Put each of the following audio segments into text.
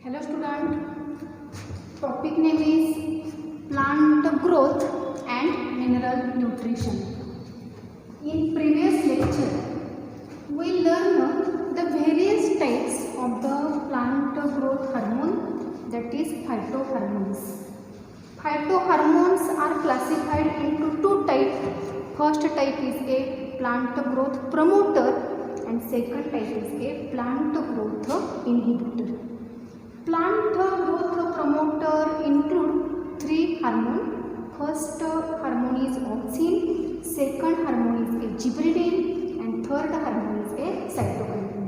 Hello student, topic name is plant growth and mineral nutrition. In previous lecture, we learned the various types of the plant growth hormone, that is phytohormones. Phytohormones are classified into two types. First type is a plant growth promoter and second type is a plant growth inhibitor. Plant growth promoter include three hormones. First hormone is auxin, second hormone is a gibberellin and third hormone is a cytokinin.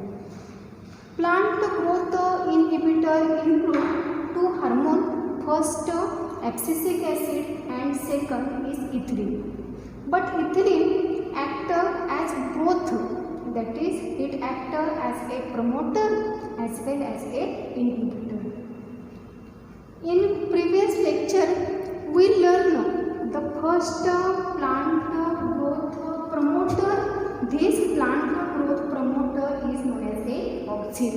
Plant growth inhibitor include two hormones. First abscisic acid and second is ethylene. But ethylene acts as both, that is it acts as a promoter as well as a inhibitor. In previous lecture, we learned the first plant growth promoter. This plant growth promoter is known as a auxin.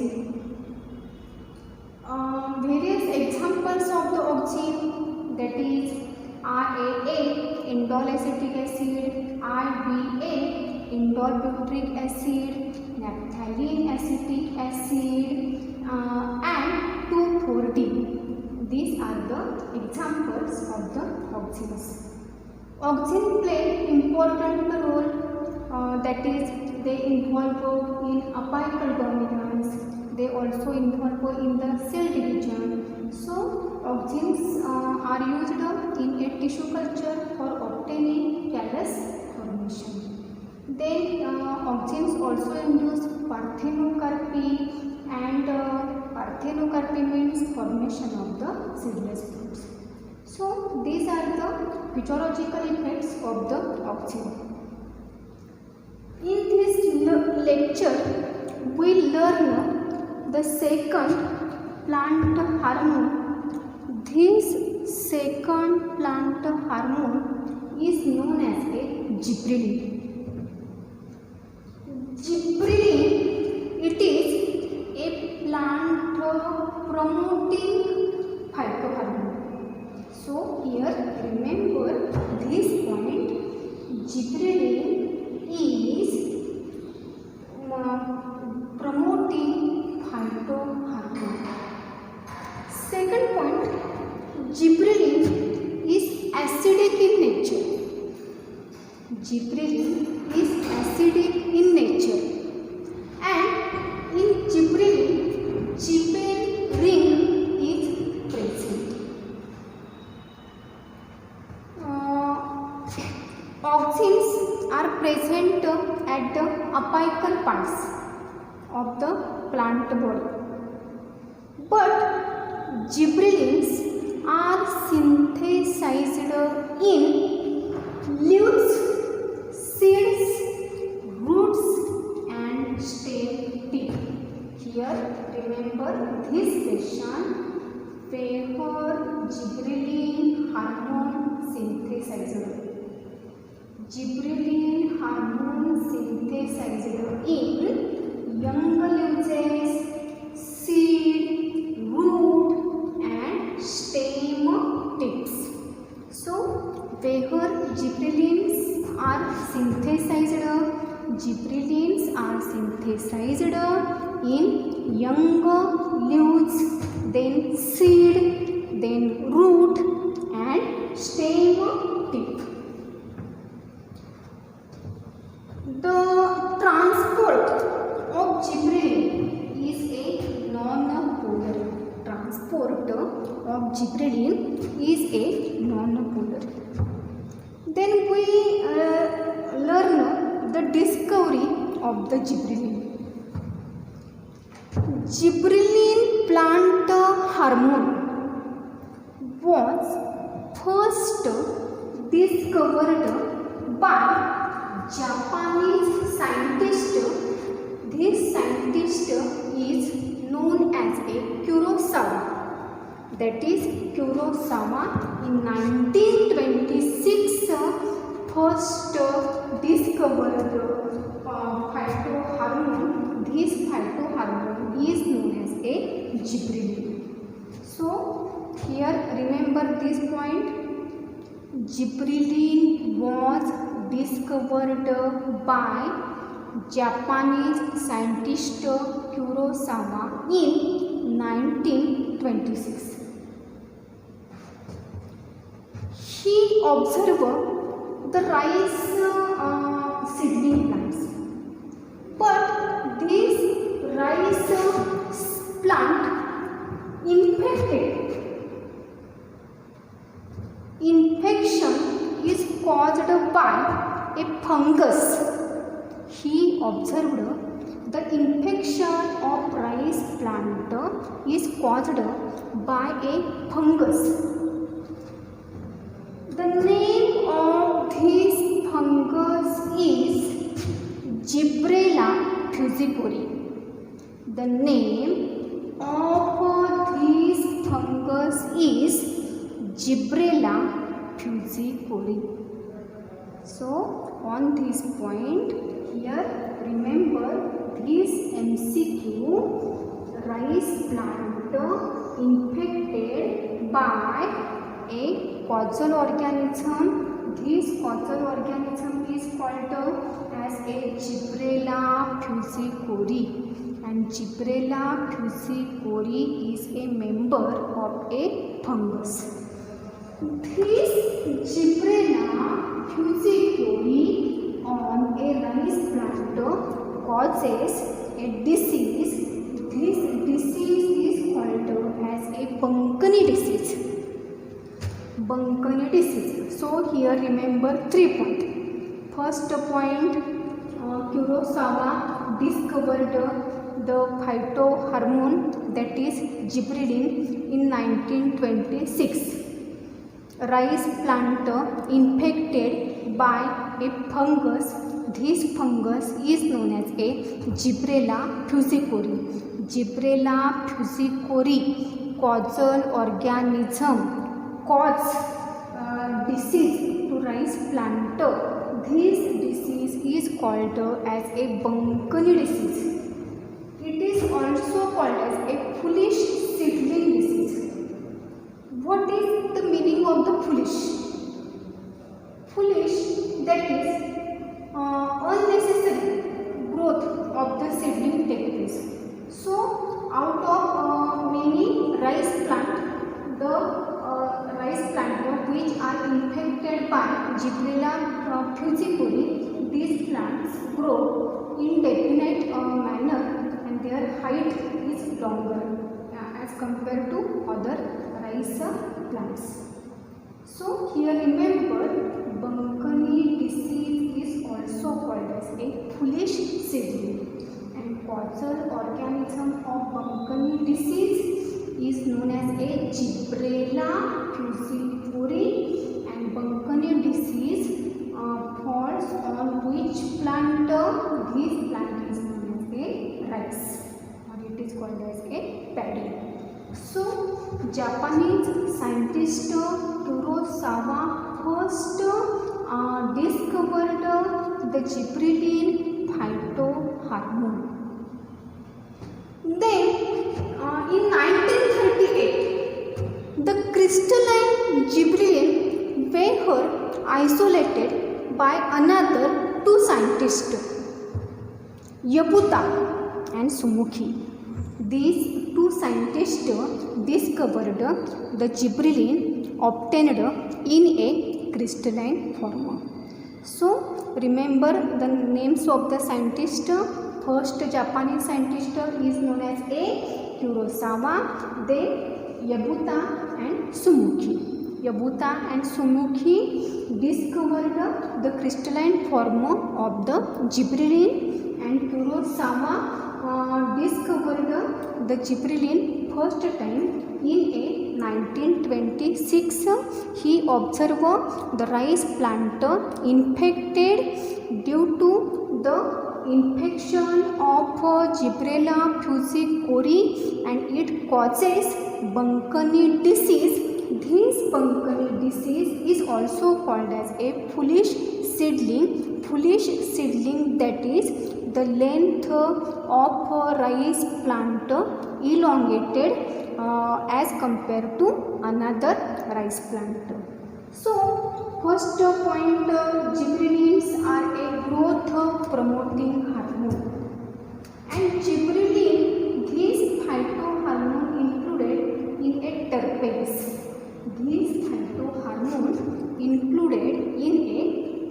Various examples of the auxin, that is RAA, indole acetic acid, IBA, indole butyric acid, naphthalene acetic acid, and 2,4-D. These are the examples of the auxins. Auxins play important role, that is they involve in apical dominance. They also involve in the cell division. So auxins are used in a tissue culture for obtaining callus formation. Then auxins also induce parthenocarpy, and parthenocarpy means formation of the seedless fruits. So these are the physiological effects of the auxin. In this lecture, we learn the second plant hormone. This second plant hormone is known as a gibberellin. Gibberellin, it is a plant promoting phytohormone. So here remember this point, gibberellin is promoting phytohormone. Second point, gibberellin is acidic in nature. Gibberellin is acidic in nature, and in gibberellin, gibberellin ring is present. Auxins are present at the apical parts of the plant body, but gibberellins are synthesized in leaves, seeds, roots and stem tip. Here remember this session where gibberellin hormone synthesized. Gibberellin hormone synthesized in young leaves, seed, root and stem tips. So where gibberellins are synthesized in young leaves, then seed, then root and stem tip. The transport of gibberellin is a non-polar. Transport of gibberellin is a non-polar. Then we learn the discovery of the gibberellin. Gibberellin plant hormone was first discovered by Japanese scientist. This scientist is known as a Kurosawa. That is Kurosawa in 1926 first discovered phytohormone. This phytohormone is known as a gibberellin. So here remember this point. Gibberellin was discovered by Japanese scientist Kurosawa in 1926. He observed the rice seedling plants, but this rice plant infection is caused by a fungus. He observed the infection of rice plant is caused by a fungus. The name of this fungus is Gibberella fuscipori. The name of this fungus is Gibberella fuscipori. So on this point here remember this MCQ: rice plant infected by a causal organism. This causal organism is called as a Gibberella fuscipori, and Gibberella fuscipori is a member of a fungus. This Gibberella fuscipori on a rice plant causes a disease. This disease is called as a Bankani disease. Bankani disease. So here remember 3 points. First point, Kurosawa discovered the phytohormone, that is gibberellin, in 1926. Rice plant infected by a fungus. This fungus is known as a Gibberella fuscipori. Gibberella fuscipori causal organism cause disease to rice plant. This disease is called as a Bankani disease. It is also called as a foolish seedling disease. What is the meaning of the foolish? Foolish, that is unnecessary growth of the seedling takes place. So out of many rice plant, the rice plant which are infected by Gibberella fuscipori, these plants grow in definite manner and their height is longer as compared to other rice plants. So here remember, Bankani disease is also called as a foolish seedling, and causal organism of Bankani disease is known as a Gibberella fuscipori, and Bankani disease falls on which plant? This plant is known as a rice, or it is called as a paddy. So Japanese scientist Kurosawa first discovered the gibberellin phytohormone. Then in 1938 the crystalline gibberellin were isolated by another 2 scientists, Yabuta and Sumukhi. These 2 scientists discovered the gibberellin obtained in a crystalline form. So remember the names of the scientists. First Japanese scientist is known as a Kurosawa, then Yabuta and Sumukhi. Yabuta and Sumukhi discovered the crystalline form of the gibberellin, and Kurosawa discovered the gibberellin first time in a 1926. He observed the rice plant infected due to the infection of Gibberella fuscipori, and it causes Bankani disease. This Bankani disease is also called as a foolish seedling. Foolish seedling, that is the length of rice plant elongated as compared to another rice plant. So first point, gibberellins are a growth promoting hormone, and gibberellin, these phytohormone included in a terpenes. These phytohormone included in a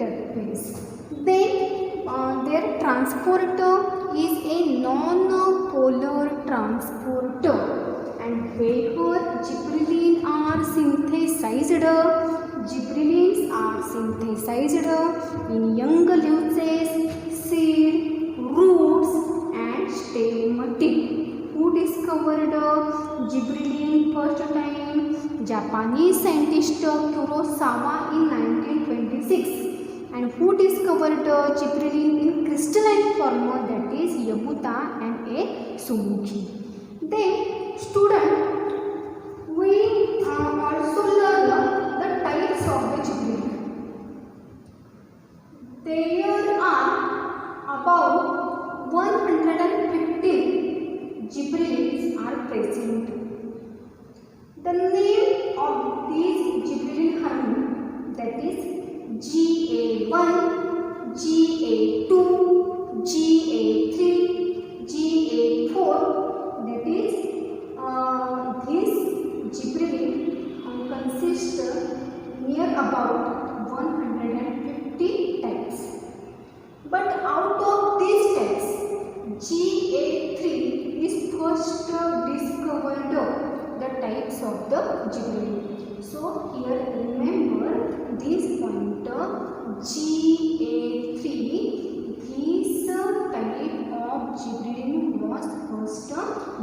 terpenes. Then their transporter is a non-polar transporter, and wherever gibberellins are synthesized in young leaves, seed, roots and stem tip. Who discovered gibberellin first time? Japanese scientist Kurosawa in 1926. And who discovered gibberellin in crystalline form? That is Yabuta and A. Sumuki. Then student, we also learn the types of the gibberellin. There are about 115 gibberellins are present. The name of these gibberellin hormone, that is GA1, GA2, GA3, GA4, that is this gibberellin consists near about 150 types. But out of these types, GA3 is first discovered the types of the gibberellin. So here remember this point, GA3, this type of gibberellin was first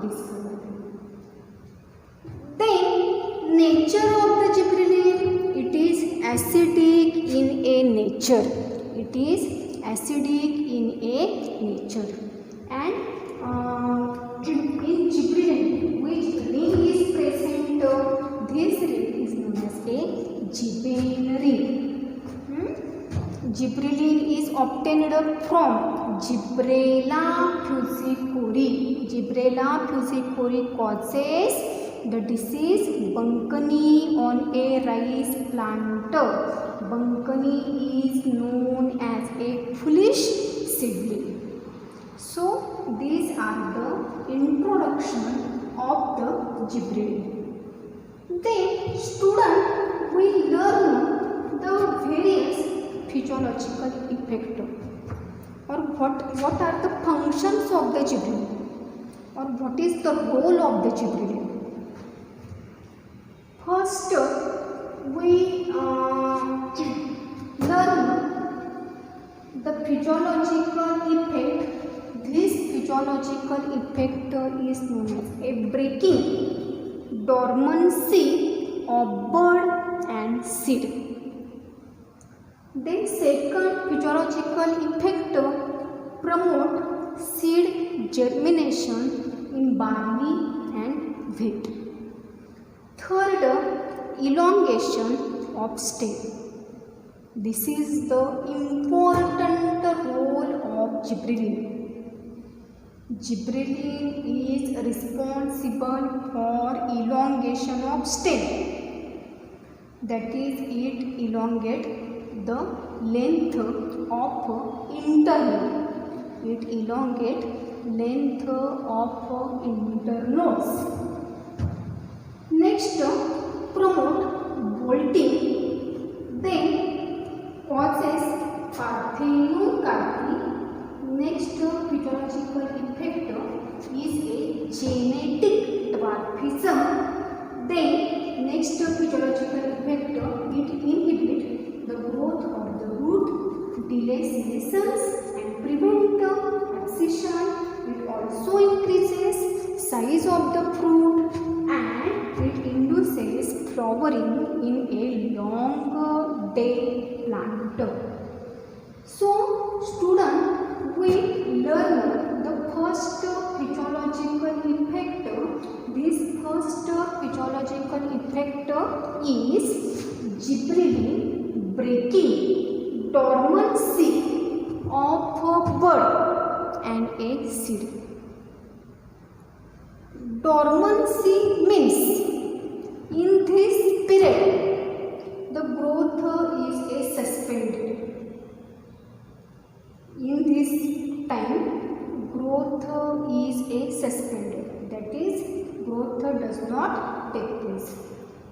discovered. Then nature of the gibberellin, it is acidic in a nature. It is acidic in a nature. And in gibberellin, which ring is present? This ring is known as a gibbon ring. Gibberellin is obtained from Gibberella fuscicori. Gibberella fuscicori causes the disease Bankani on a rice plant. Bankani is known as a foolish seedling. So these are the introduction of the gibberellin. Then student, we learn the various physiological effect, or what are the functions of the gibberellin, or what is the role of the gibberellin. First, we learn the physiological effect. This physiological effect is known as a breaking dormancy of bud and seed. Then second physiological effect, promote seed germination in barley and wheat. Third, elongation of stem. This is the important role of gibberellin. Gibberellin is responsible for elongation of stem. That is, it elongates the length of internode. It elongates length of internodes. Next, promote bolting. Then causes parthenocarpy. Next physiological effect is a genetic dwarfism. Then next physiological effect, it inhibits the growth of the root, delays senescence and prevent abscission. It also increases size of the fruit and it induces flowering in a long day plant. So student, we learn the first physiological effect. This first physiological effect is gibberellin breaking dormancy of a bud and a seed. Dormancy means does not take place.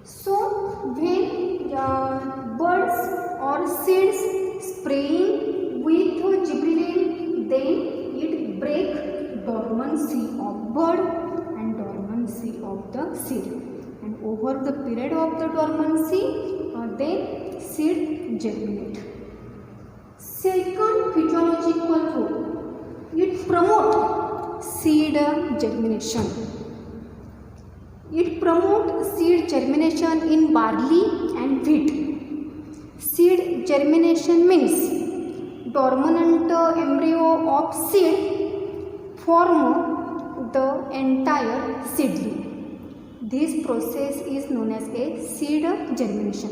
So when birds or seeds spraying with gibberellin, then it break dormancy of bird and dormancy of the seed, and over the period of the dormancy then seed germinate. Second physiological role, it promote seed germination. It promote seed germination in barley and wheat. Seed germination means dormant embryo of seed form the entire seedling. This process is known as a seed germination.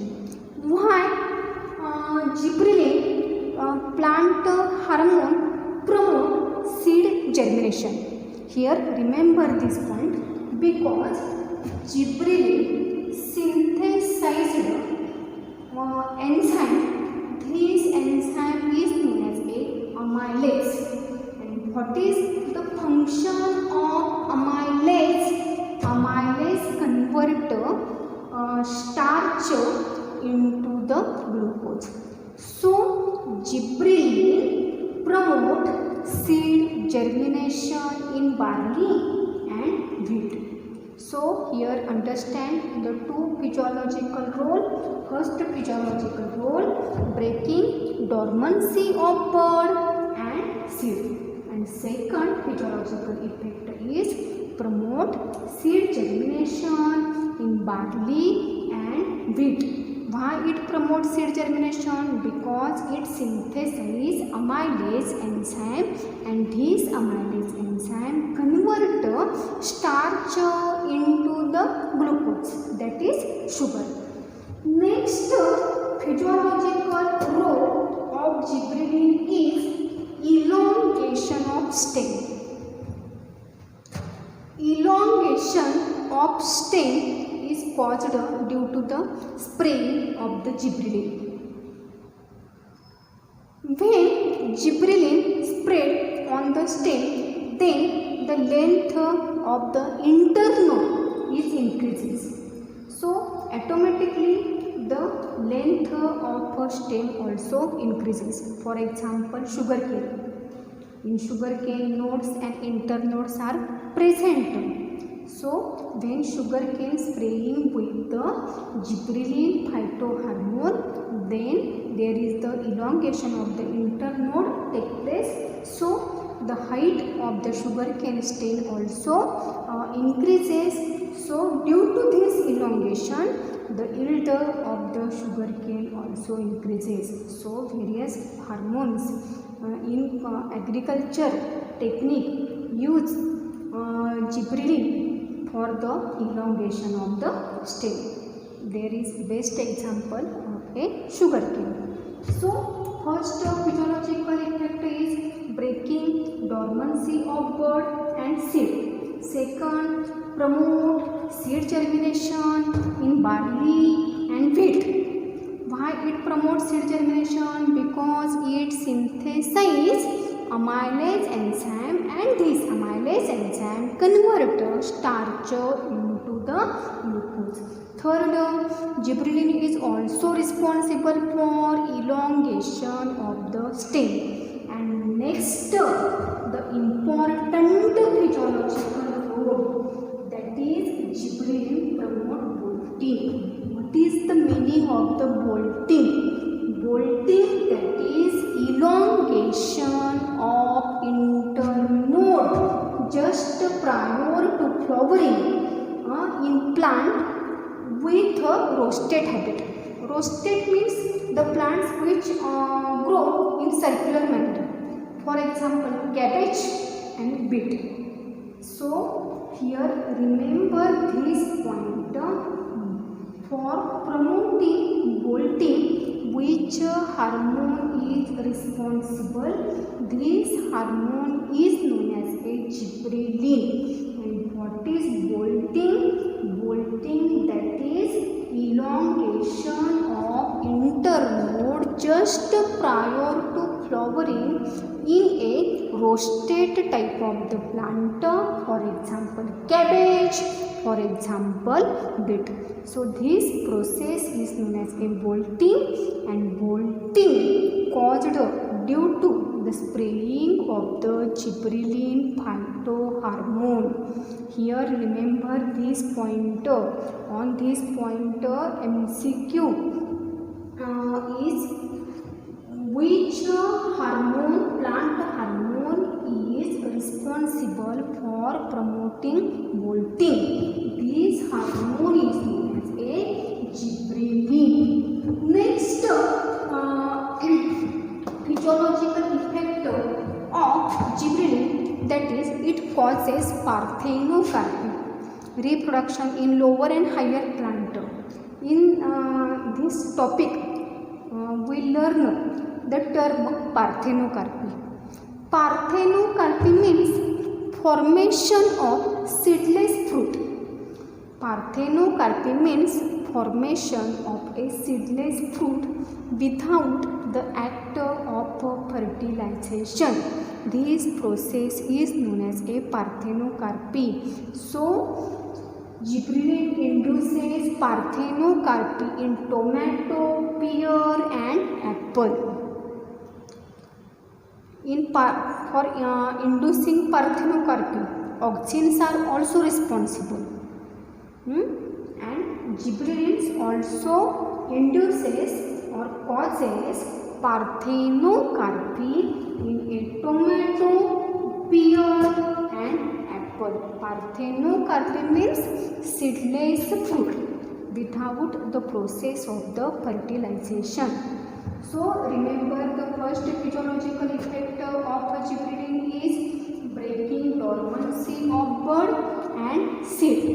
Why gibberellin plant hormone promote seed germination? Here remember this point, because gibberellin synthesized enzyme. This enzyme is known as a amylase. And what is the function of amylase? Amylase convert starch into the glucose. So gibberellin promote seed germination in barley and wheat. So here understand the two physiological role. First physiological role, breaking dormancy of bird and seed, and second physiological effect is promote seed germination in barley and wheat. Why it promotes seed germination? Because it synthesizes amylase enzyme, and this amylase enzyme convert starch into the glucose, that is sugar. Next physiological role of gibberellin is elongation of stem. Elongation of stem is caused due to the spraying of the gibberellin. When gibberellin sprayed on the stem, then the length of the internode is increases. So automatically the length of a stem also increases. For example, sugarcane. In sugarcane, nodes and internodes are present. So when sugarcane spraying with the gibberellin phytohormone, then there is the elongation of the internode take place. So the height of the sugarcane stem also increases. So due to this elongation, the yield of the sugarcane also increases. So various hormones in agriculture technique use gibberellin for the elongation of the stem. There is best example of a sugarcane. So first physiological effect is breaking dormancy of bird and seed. Second, promote seed germination in barley and wheat. Why it promotes seed germination? Because it synthesizes amylase enzyme, and this amylase enzyme convert starch into the glucose. Third, gibberellin is also responsible for elongation of the stem. And next, the important physiological role, that is gibberellin promote bolting. What is the meaning of the bolting? Bolting, that is elongation of internode just prior to flowering in plant with a roasted habit. Roasted means the plants which grow in circular manner. For example, cabbage and beet. So here remember this point. For promoting bolting, which hormone is responsible? This hormone is known as a gibberellin. And what is bolting? Bolting, that is elongation of internode just prior to flowering in a roasted type of the plant. For example, cabbage for example beet. So this process is known as a bolting, and bolting caused due to the spraying of the gibberellin phytohormone. Here remember this pointer. On this pointer MCQ is which plant hormone is responsible for promoting bolting. This hormone is known as a gibberellin. Next, physiological effect of gibberellin, that is, it causes parthenocarpy, reproduction in lower and higher plant. In this topic, we learn the term parthenocarpy. Parthenocarpy means formation of seedless fruit. Parthenocarpy means formation of a seedless fruit without the act of fertilization. This process is known as a parthenocarpy. So, gibberellin induces parthenocarpy in tomato, pear and apple. For inducing parthenocarpy, auxins are also responsible. And gibberellins also induces or causes parthenocarpy in a tomato, pear and apple. Parthenocarpy means seedless fruit without the process of the fertilization. So remember, the first physiological effect of gibberellin is breaking dormancy of bud and seed.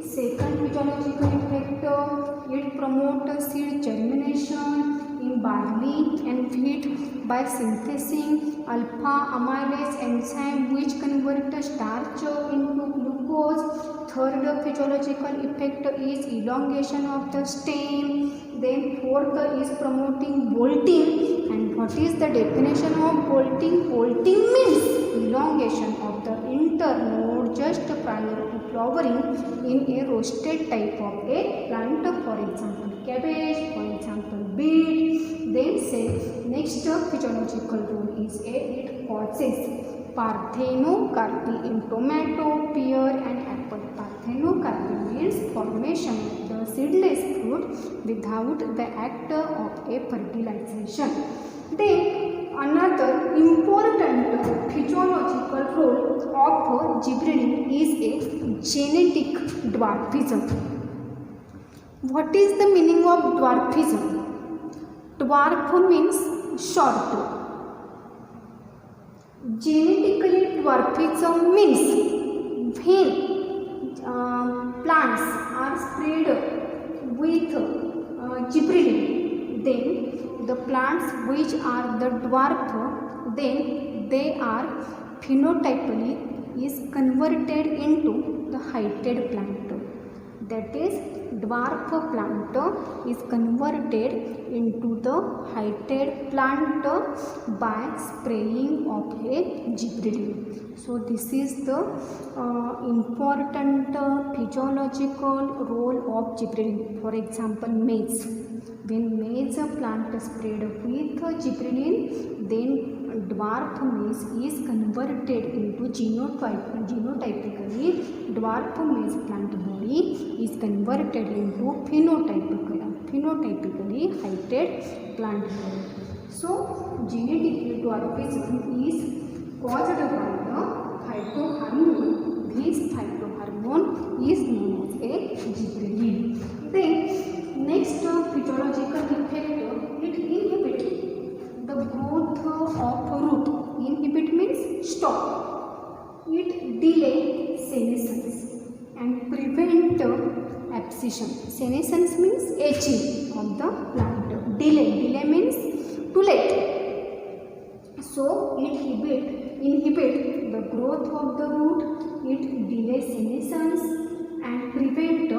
Second physiological effect, it promotes seed germination in barley and wheat by synthesizing alpha amylase enzyme which converts starch into glucose. Third physiological effect is elongation of the stem. Then fourth is promoting bolting. And what is the definition of bolting? Bolting means elongation of the internode just prior to flowering in a roasted type of a plant, for example cabbage, for example beet. Then say next physiological role is it causes parthenocarpy in tomato, pear and apple. Parthenocarpy means formation of the seedless fruit without the act of a fertilization. Then another important physiological role of gibberellin is a genetic dwarfism. What is the meaning of dwarfism? Dwarf means short. Genetically dwarfism means when plants are sprayed with gibberellin, then the plants which are the dwarf, then they are phenotypically is converted into the heighted plant. That is, dwarf plant is converted into the heighted plant by spraying of a gibberellin. So this is the important physiological role of gibberellin. For example, maize. When maize plant is sprayed with gibberellin, then dwarf maize is converted into genotypically dwarf maize plant body is converted into phenotypically heighted plant body. So genetic dwarfism is caused by the phytohormone. This phytohormone is known as a gibberellin. Then next physiological effect, it inhibits the growth of root. Inhibit means stop. It delay senescence and prevent abscission. Senescence means aging of the plant. Delay means too late. So it inhibit the growth of the root. It delay senescence and prevent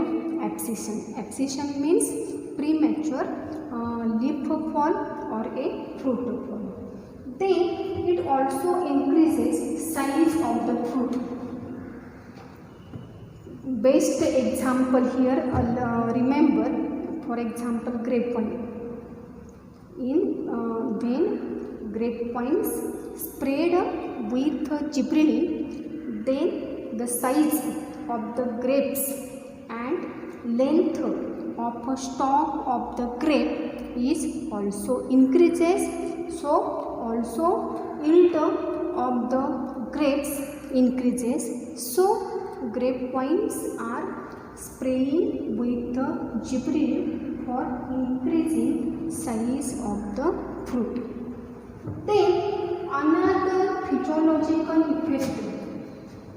abscission. Abscission means premature leaf fall or a fruit fall. Then it also increases size of the fruit. best example here, remember, for example, grapevine. When grapevines spread with gibberellin, then the size of the grapes and length of a stalk of the grape is also increases. So also yield of the grapes increases. So grapevines are spraying with the gibberellin for increasing size of the fruit. Then another physiological effect,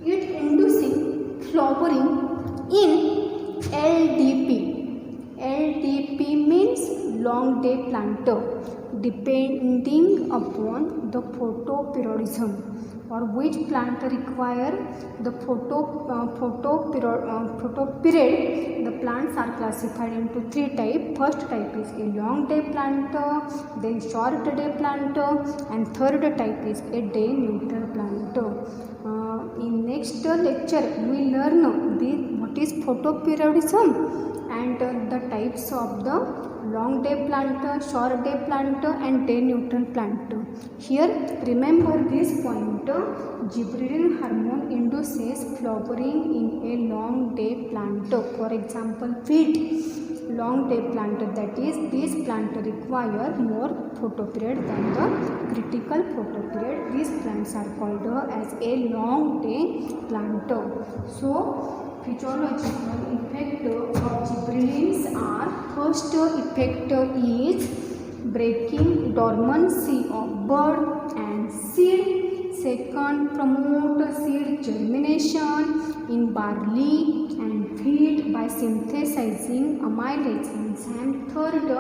it inducing flowering in LDP. LDP means long day planter, depending upon the photoperiodism, or which plant require the photoperiod. The plants are classified into three types. First type is a long day planter, then short day planter, and third type is a day neutral planter. In next lecture we learn what is photoperiodism and the types of the long day planter, short day planter and day neutral planter. Here remember this point, gibberellin hormone induces flowering in a long day planter. For example, wheat long day planter, that is this planter require more photoperiod than the critical photoperiod. These plants are called as a long day planter. So physiological effect of gibberellins are, first effect is breaking dormancy of bud and seed. Second, promote seed germination in barley and wheat by synthesizing amylase enzyme. Third,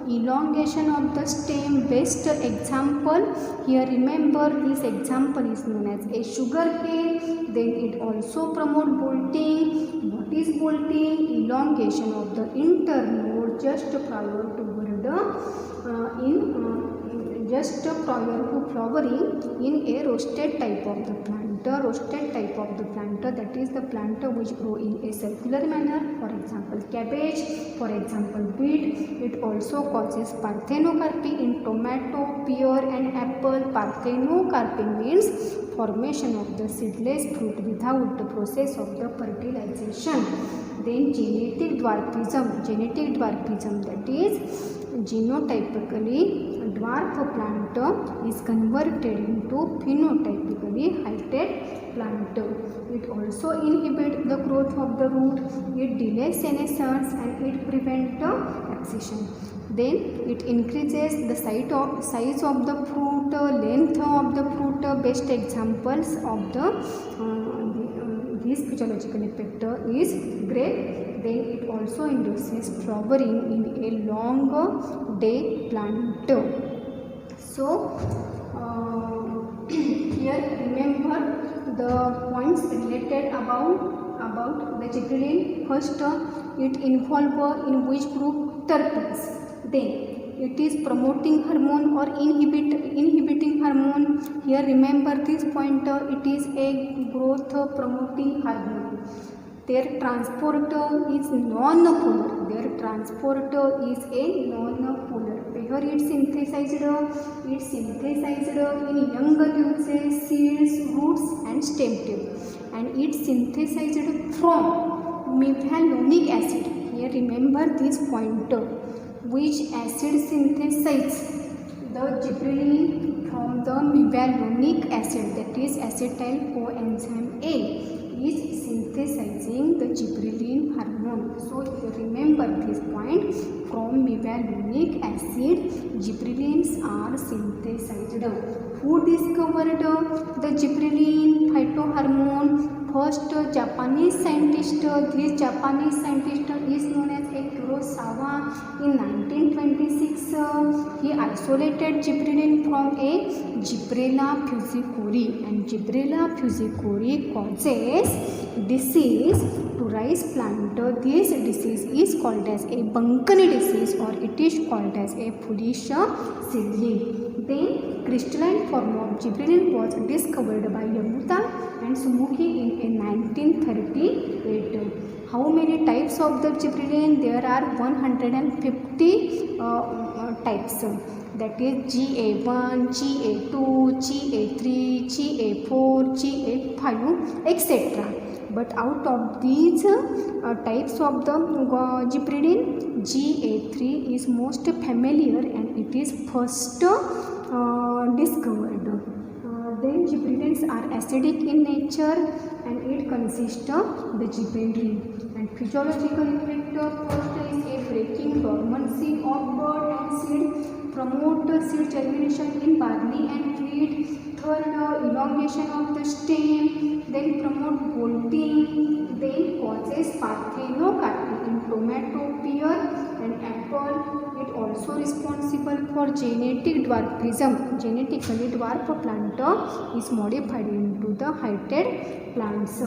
elongation of the stem. Best example here, remember this example is known as a sugar cane. Then it also promote bolting. What is bolting? Elongation of the internode just prior to just prior to flowering in a roasted type of the planter. Roasted type of the planter, that is the planter which grow in a circular manner. For example, cabbage, for example, wheat. It also causes parthenocarpy in tomato, pear and apple. Parthenocarpy means formation of the seedless fruit without the process of the fertilization. Then genetic dwarfism, that is genotypically dwarf planter is converted into phenotypically heighted planter. It also inhibits the growth of the root, it delays senescence and it prevents abscission. Then it increases the size of the fruit, length of the fruit. Best examples of this physiological effect is grape. Then it also induces flowering in a long day planter. So here remember the points related about the gibberellin. First, it involves in which group? Terpenes. Then it is promoting hormone or inhibiting hormone. Here remember this pointer, it is a growth promoting hormone. Their transporter is non-polar. Here it synthesized in young leaves, seeds, roots and stem tip, and it synthesized from methylonic acid. Here remember this pointer, which acid synthesizes the gibberellin from the methylonic acid, that is acetyl coenzyme A is synthesizing the gibberellin hormone. So remember this point, from methylonic acid gibberellins are synthesized. Who discovered the gibberellin phytohormone? First Japanese scientist. This Japanese scientist is known as Kurosawa. In 1926 he isolated gibberellin from a Gibberella fusicori, and Gibberella fusicori causes disease to rice planter. This disease is called as a Bankani disease, or it is called as a foolish seedling. Then crystalline form of gibberellin was discovered by Yamuta and Sumukhi in 1938. How many types of the gibberellin? There are 150 types. That is GA1, GA2, GA3, GA4, GA5, etc. But out of these types of the gibberellin, GA3 is most familiar and it is first discovered. Then gibberellins are acidic in nature and it consists of the gibberellin. And physiological effect first is a breaking dormancy of bud and seed, promote seed germination in barley and wheat. Third, elongation of the stem, then promote bolting, then causes parthenocarpy in tomato, pear and apple. It also responsible for genetic dwarfism. Genetically dwarf plant is modified into the heighted plants.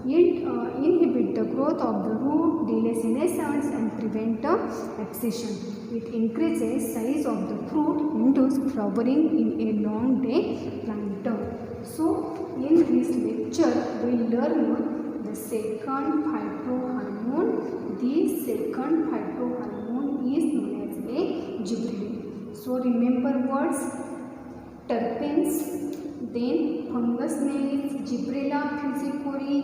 It inhibit the growth of the root, delay senescence and prevent abscission. It increases size of the fruit, induce flowering in a long day plant. So in this lecture we learn the second phytohormone. The second phytohormone is known as a gibberellin. So remember words: terpenes, then fungus name is Gibberella fusiforme,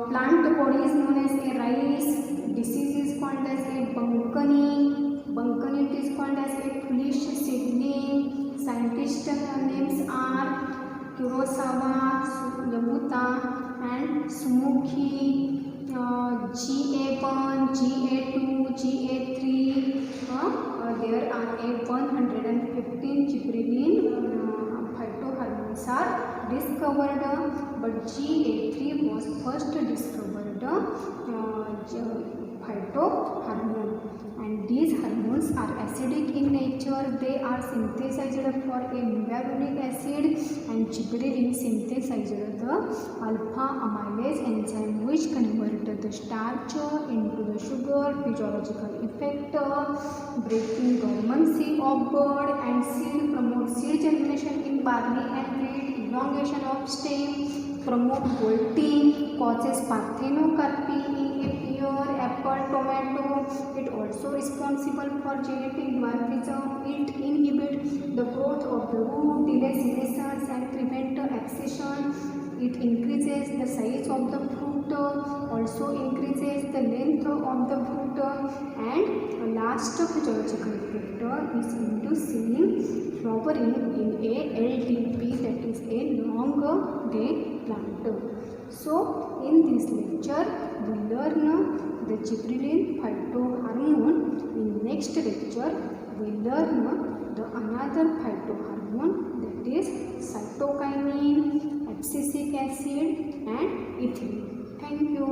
plant body is known as a rice, disease is called as a bunkanite is called as a foolish seedling. Scientist names are Kurosawa, Yamuta and Sumukhi. GA1, GA2, GA3, there are a 115 gibberellin phytohormones are discovered, but GA3 was first discovered phytohormone. And these hormones are acidic in nature. They are synthesized for a mevaloic acid, and gibberellin synthesized the alpha amylase enzyme which convert the starch into the sugar. Physiological effect: breaking dormancy of bud and seed, promote seed germination in barley and wheat, elongation of stem, promote bolting, causes parthenocarpy in a pear, apple, tomato. It also responsible for genetic dwarfism. It inhibits the growth of the root, delay senescence and prevent abscission. It increases the size of the fruit, also increases the length of the fruit, and last physiological effect is inducing flowering in a LDP, that is a long day plant. So in this lecture we learn the gibberellin phytohormone. In next lecture we learn the another phytohormone, that is cytokinin, abscisic acid and ethylene. Thank you.